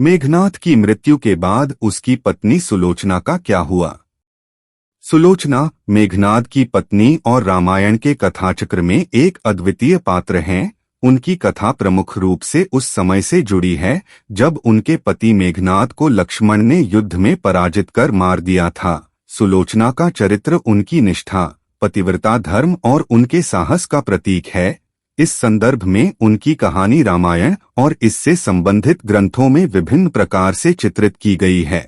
मेघनाद की मृत्यु के बाद उसकी पत्नी सुलोचना का क्या हुआ? सुलोचना मेघनाद की पत्नी और रामायण के कथाचक्र में एक अद्वितीय पात्र हैं। उनकी कथा प्रमुख रूप से उस समय से जुड़ी है जब उनके पति मेघनाद को लक्ष्मण ने युद्ध में पराजित कर मार दिया था। सुलोचना का चरित्र उनकी निष्ठा, पतिव्रता, धर्म और उनके साहस का प्रतीक है। इस संदर्भ में उनकी कहानी रामायण और इससे संबंधित ग्रंथों में विभिन्न प्रकार से चित्रित की गई है।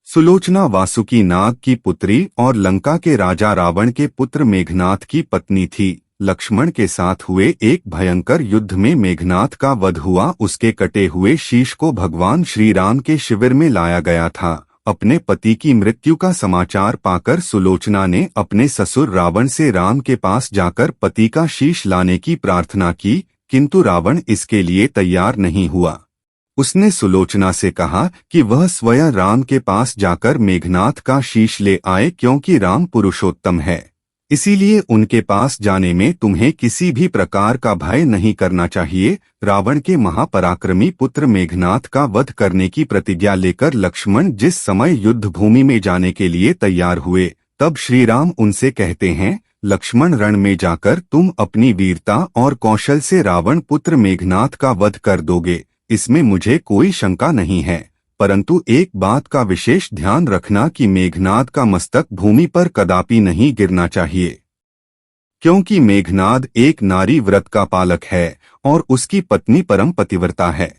सुलोचना वासुकी नाग की पुत्री और लंका के राजा रावण के पुत्र मेघनाद की पत्नी थी। लक्ष्मण के साथ हुए एक भयंकर युद्ध में मेघनाद का वध हुआ। उसके कटे हुए शीश को भगवान श्री राम के शिविर में लाया गया था। अपने पति की मृत्यु का समाचार पाकर सुलोचना ने अपने ससुर रावण से राम के पास जाकर पति का शीश लाने की प्रार्थना की, किंतु रावण इसके लिए तैयार नहीं हुआ। उसने सुलोचना से कहा कि वह स्वयं राम के पास जाकर मेघनाद का शीश ले आए, क्योंकि राम पुरुषोत्तम है, इसीलिए उनके पास जाने में तुम्हें किसी भी प्रकार का भय नहीं करना चाहिए। रावण के महापराक्रमी पुत्र मेघनाद का वध करने की प्रतिज्ञा लेकर लक्ष्मण जिस समय युद्ध भूमि में जाने के लिए तैयार हुए, तब श्री राम उनसे कहते हैं, लक्ष्मण, रण में जाकर तुम अपनी वीरता और कौशल से रावण पुत्र मेघनाद का वध कर दोगे, इसमें मुझे कोई शंका नहीं है। परंतु एक बात का विशेष ध्यान रखना कि मेघनाद का मस्तक भूमि पर कदापि नहीं गिरना चाहिए, क्योंकि मेघनाद एक नारी व्रत का पालक है और उसकी पत्नी परम पतिव्रता है।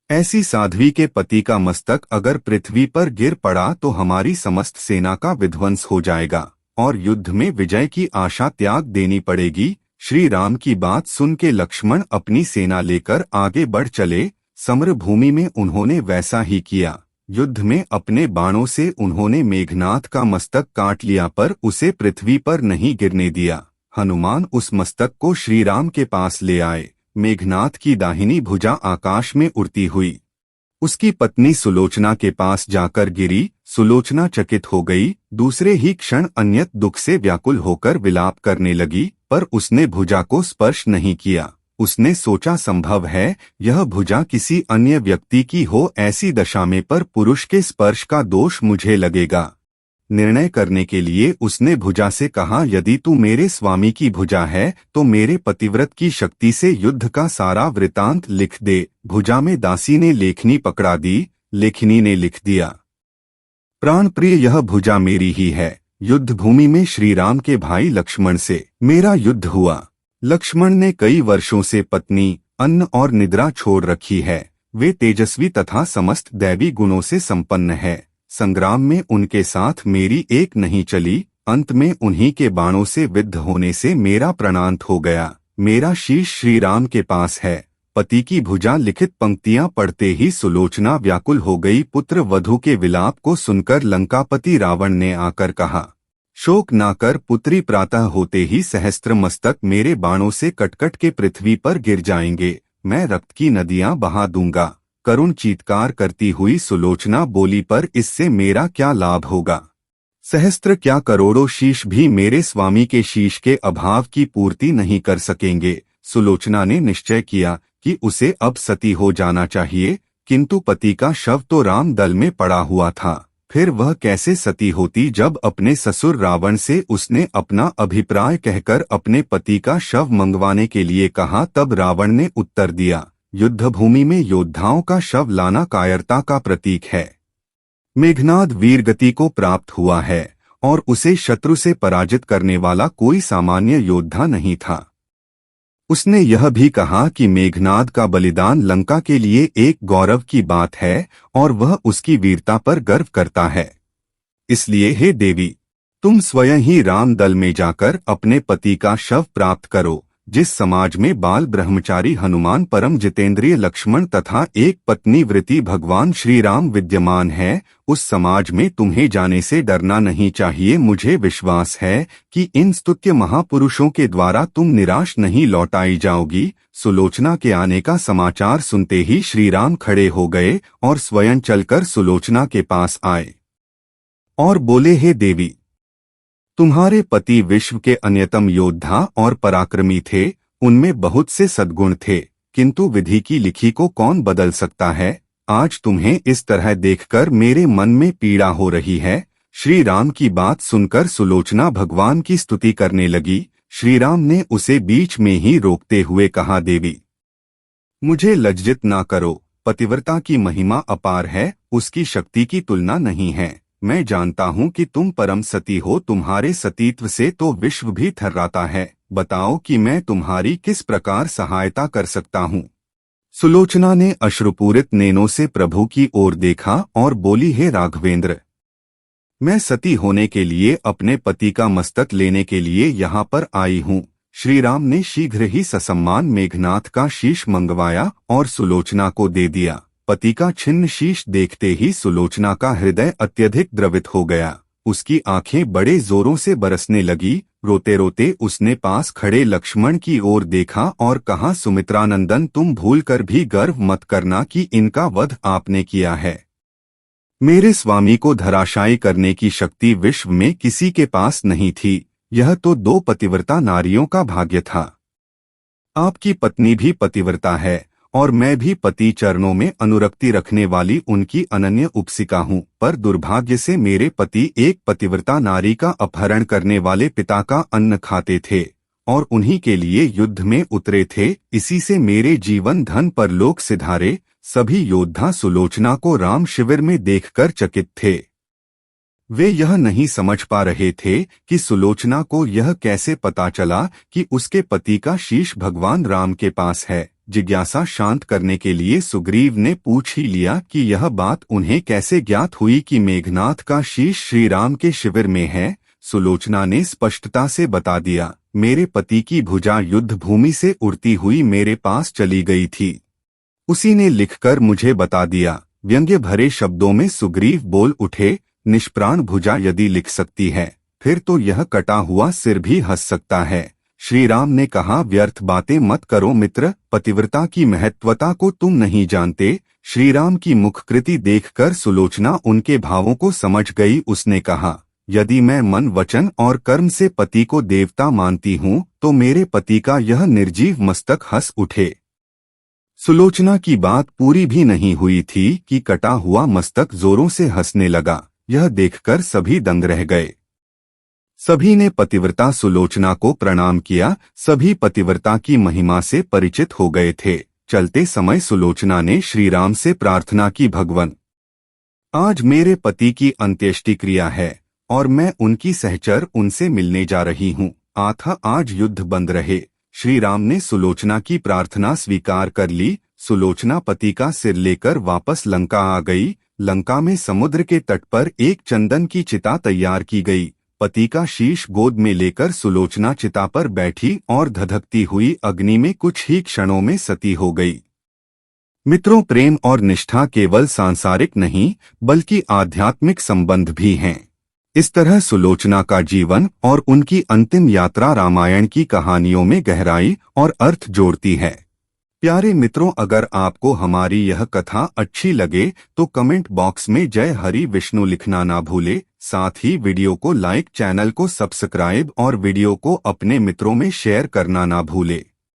ऐसी साध्वी के पति का मस्तक अगर पृथ्वी पर गिर पड़ा तो हमारी समस्त सेना का विध्वंस हो जाएगा और युद्ध में विजय की आशा त्याग देनी पड़ेगी। श्री राम की बात सुन के लक्ष्मण अपनी सेना लेकर आगे बढ़ चले। समर भूमि में उन्होंने वैसा ही किया। युद्ध में अपने बाणों से उन्होंने मेघनाद का मस्तक काट लिया, पर उसे पृथ्वी पर नहीं गिरने दिया। हनुमान उस मस्तक को श्री राम के पास ले आए। मेघनाद की दाहिनी भुजा आकाश में उड़ती हुई उसकी पत्नी सुलोचना के पास जाकर गिरी। सुलोचना चकित हो गई। दूसरे ही क्षण अन्यत दुख से व्याकुल होकर विलाप करने लगी, पर उसने भुजा को स्पर्श नहीं किया। उसने सोचा, संभव है यह भुजा किसी अन्य व्यक्ति की हो, ऐसी दशा में पर पुरुष के स्पर्श का दोष मुझे लगेगा। निर्णय करने के लिए उसने भुजा से कहा, यदि तू मेरे स्वामी की भुजा है तो मेरे पतिव्रत की शक्ति से युद्ध का सारा वृतांत लिख दे। भुजा में दासी ने लेखनी पकड़ा दी। लेखनी ने लिख दिया, प्राण प्रिय, यह भुजा मेरी ही है। युद्ध भूमि में श्री राम के भाई लक्ष्मण से मेरा युद्ध हुआ। लक्ष्मण ने कई वर्षों से पत्नी, अन्न और निद्रा छोड़ रखी है। वे तेजस्वी तथा समस्त दैवी गुणों से संपन्न है। संग्राम में उनके साथ मेरी एक नहीं चली। अंत में उन्हीं के बाणों से विद्ध होने से मेरा प्राणांत हो गया। मेरा शीश श्री राम के पास है। पति की भुजा लिखित पंक्तियां पढ़ते ही सुलोचना व्याकुल हो गई। पुत्र वधू के विलाप को सुनकर लंकापति रावण ने आकर कहा, शोक ना कर पुत्री, प्रातः होते ही सहस्त्र मस्तक मेरे बाणों से कटकट के पृथ्वी पर गिर जाएंगे। मैं रक्त की नदियां बहा दूंगा। करुण चीत्कार करती हुई सुलोचना बोली, पर इससे मेरा क्या लाभ होगा? सहस्त्र क्या करोड़ों शीश भी मेरे स्वामी के शीश के अभाव की पूर्ति नहीं कर सकेंगे। सुलोचना ने निश्चय किया कि उसे अब सती हो जाना चाहिए, किंतु पति का शव तो राम दल में पड़ा हुआ था। फिर वह कैसे सती होती? जब अपने ससुर रावण से उसने अपना अभिप्राय कहकर अपने पति का शव मंगवाने के लिए कहा, तब रावण ने उत्तर दिया, युद्ध भूमि में योद्धाओं का शव लाना कायरता का प्रतीक है। मेघनाद वीरगति को प्राप्त हुआ है और उसे शत्रु से पराजित करने वाला कोई सामान्य योद्धा नहीं था। उसने यह भी कहा कि मेघनाद का बलिदान लंका के लिए एक गौरव की बात है और वह उसकी वीरता पर गर्व करता है। इसलिए हे देवी, तुम स्वयं ही राम दल में जाकर अपने पति का शव प्राप्त करो। जिस समाज में बाल ब्रह्मचारी हनुमान, परम जितेंद्रिय लक्ष्मण तथा एक पत्नी वृति भगवान श्री राम विद्यमान है, उस समाज में तुम्हें जाने से डरना नहीं चाहिए। मुझे विश्वास है कि इन स्तुत्य महापुरुषों के द्वारा तुम निराश नहीं लौटाई जाओगी। सुलोचना के आने का समाचार सुनते ही श्री राम खड़े हो गए और स्वयं चलकर सुलोचना के पास आए और बोले, हे देवी, तुम्हारे पति विश्व के अन्यतम योद्धा और पराक्रमी थे। उनमें बहुत से सद्गुण थे, किंतु विधि की लिखी को कौन बदल सकता है? आज तुम्हें इस तरह देखकर मेरे मन में पीड़ा हो रही है। श्री राम की बात सुनकर सुलोचना भगवान की स्तुति करने लगी। श्री राम ने उसे बीच में ही रोकते हुए कहा, देवी, मुझे लज्जित ना करो। पतिव्रता की महिमा अपार है, उसकी शक्ति की तुलना नहीं है। मैं जानता हूँ कि तुम परम सती हो, तुम्हारे सतीत्व से तो विश्व भी थर्राता है। बताओ कि मैं तुम्हारी किस प्रकार सहायता कर सकता हूँ। सुलोचना ने अश्रुपूरित नैनों से प्रभु की ओर देखा और बोली, हे राघवेंद्र, मैं सती होने के लिए अपने पति का मस्तक लेने के लिए यहाँ पर आई हूँ। श्री राम ने शीघ्र ही ससम्मान मेघनाथ का शीश मंगवाया और सुलोचना को दे दिया। पति का छिन्न शीश देखते ही सुलोचना का हृदय अत्यधिक द्रवित हो गया। उसकी आंखें बड़े जोरों से बरसने लगी। रोते रोते उसने पास खड़े लक्ष्मण की ओर देखा और कहा, सुमित्रानंदन, तुम भूलकर भी गर्व मत करना कि इनका वध आपने किया है। मेरे स्वामी को धराशायी करने की शक्ति विश्व में किसी के पास नहीं थी। यह तो 2 पतिव्रता नारियों का भाग्य था। आपकी पत्नी भी पतिव्रता है और मैं भी पति चरणों में अनुरक्ति रखने वाली उनकी अनन्य उपासिका हूँ। पर दुर्भाग्य से मेरे पति एक पतिव्रता नारी का अपहरण करने वाले पिता का अन्न खाते थे और उन्हीं के लिए युद्ध में उतरे थे। इसी से मेरे जीवन धन परलोक सिधारे। सभी योद्धा सुलोचना को राम शिविर में देखकर चकित थे। वे यह नहीं समझ पा रहे थे कि सुलोचना को यह कैसे पता चला कि उसके पति का शीश भगवान राम के पास है। जिज्ञासा शांत करने के लिए सुग्रीव ने पूछ ही लिया कि यह बात उन्हें कैसे ज्ञात हुई कि मेघनाथ का शीश श्री राम के शिविर में है। सुलोचना ने स्पष्टता से बता दिया, मेरे पति की भुजा युद्ध भूमि से उड़ती हुई मेरे पास चली गई थी, उसी ने लिखकर मुझे बता दिया। व्यंग्य भरे शब्दों में सुग्रीव बोल उठे, निष्प्राण भुजा यदि लिख सकती है, फिर तो यह कटा हुआ सिर भी हंस सकता है। श्री राम ने कहा, व्यर्थ बातें मत करो मित्र, पतिव्रता की महत्वता को तुम नहीं जानते। श्री राम की मुखकृति देखकर सुलोचना उनके भावों को समझ गई। उसने कहा, यदि मैं मन वचन और कर्म से पति को देवता मानती हूँ तो मेरे पति का यह निर्जीव मस्तक हंस उठे। सुलोचना की बात पूरी भी नहीं हुई थी कि कटा हुआ मस्तक जोरों से हंसने लगा। यह देखकर सभी दंग रह गए। सभी ने पतिव्रता सुलोचना को प्रणाम किया। सभी पतिव्रता की महिमा से परिचित हो गए थे। चलते समय सुलोचना ने श्री राम से प्रार्थना की, भगवन, आज मेरे पति की अंत्येष्टि क्रिया है और मैं उनकी सहचर उनसे मिलने जा रही हूँ। आज युद्ध बंद रहे। श्री राम ने सुलोचना की प्रार्थना स्वीकार कर ली। सुलोचना पति का सिर लेकर वापस लंका आ गई। लंका में समुद्र के तट पर एक चंदन की चिता तैयार की गई। पति का शीश गोद में लेकर सुलोचना चिता पर बैठी और धधकती हुई अग्नि में कुछ ही क्षणों में सती हो गई। मित्रों, प्रेम और निष्ठा केवल सांसारिक नहीं बल्कि आध्यात्मिक संबंध भी हैं। इस तरह सुलोचना का जीवन और उनकी अंतिम यात्रा रामायण की कहानियों में गहराई और अर्थ जोड़ती है। प्यारे मित्रों, अगर आपको हमारी यह कथा अच्छी लगे तो कमेंट बॉक्स में जय हरि विष्णु लिखना ना भूले। साथ ही वीडियो को लाइक, चैनल को सब्सक्राइब और वीडियो को अपने मित्रों में शेयर करना ना भूले।